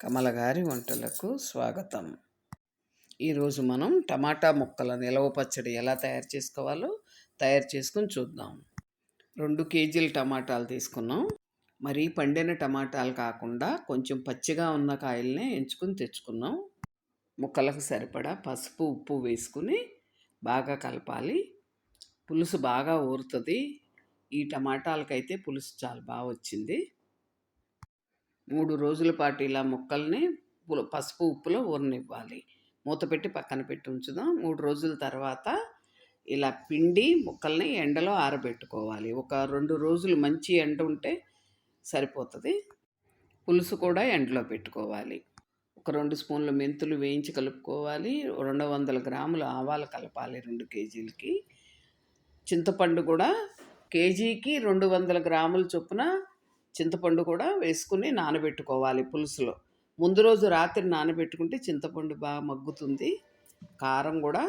కమల గారి వంటలకు స్వాగతం. ఈరోజు మనం టమాటా ముక్కల నిలవ పచ్చడి ఎలా తయారు చేసుకోవాలో తయారు చేసుకుని చూద్దాం. 2 కేజీల టమాటాలు తీసుకున్నాం. మరీ పండిన టమాటాలు కాకుండా కొంచెం పచ్చిగా ఉన్న కాయల్నే ఎంచుకుని తెచ్చుకున్నాం. ముక్కలకు సరిపడా పసుపు, ఉప్పు వేసుకుని బాగా కలపాలి. పులుసు బాగా ఊరుతుంది. ఈ టమాటాలకైతే పులుసు చాలా బాగా వచ్చింది. 3 రోజుల పాటు ఇలా ముక్కల్ని పసుపు ఉప్పులో ఊరనివ్వాలి. మూత పెట్టి పక్కన పెట్టి ఉంచుదాం. 3 రోజుల తర్వాత ఇలా పిండి ముక్కల్ని ఎండలో ఆరబెట్టుకోవాలి. ఒక 2 రోజులు మంచి ఎండ ఉంటే సరిపోతుంది. పులుసు కూడా ఎండలో పెట్టుకోవాలి. ఒక 2 స్పూన్ల మెంతులు వేయించి కలుపుకోవాలి. 200 గ్రాముల ఆవాలు కలపాలి 2 కేజీలకి. చింతపండు కూడా కేజీకి 200 గ్రాముల చొప్పున చింతపండు కూడా వేసుకుని నానబెట్టుకోవాలి పులుసులో. ముందు రోజు రాత్రి నానబెట్టుకుంటే చింతపండు బాగా మగ్గుతుంది. కారం కూడా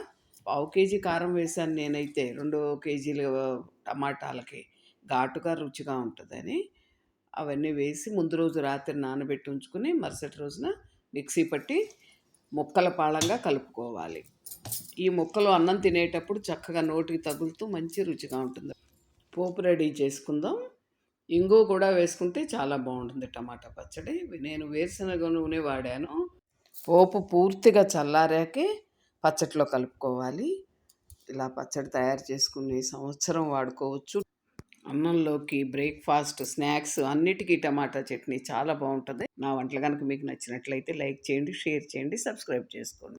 1/2 కేజీ కారం వేశాను నేనైతే 2 కేజీల టమాటాలకి. ఘాటుగా రుచిగా ఉంటుందని అవన్నీ వేసి ముందు రోజు రాత్రి నానబెట్టి ఉంచుకుని మరుసటి రోజున మిక్సీ పట్టి ముక్కల పాళంగా కలుపుకోవాలి. ఈ ముక్కలు అన్నం తినేటప్పుడు చక్కగా నోటికి తగులుతూ మంచి రుచిగా ఉంటుంది. పోపు రెడీ చేసుకుందాం. ఇంగువ కూడా వేసుకుంటే చాలా బాగుంటుంది టమాటా పచ్చడి. నేను వేరుశనగ నూనె వాడాను. పోపు పూర్తిగా చల్లారాకే పచ్చడిలో కలుపుకోవాలి. ఇలా పచ్చడి తయారు చేసుకుని సంవత్సరం వాడుకోవచ్చు. అన్నంలోకి, బ్రేక్ఫాస్ట్, స్నాక్స్ అన్నిటికీ టమాటా చట్నీ చాలా బాగుంటుంది. నా వంటలు కనుక మీకు నచ్చినట్లయితే లైక్ చేయండి, షేర్ చేయండి, సబ్స్క్రైబ్ చేసుకోండి.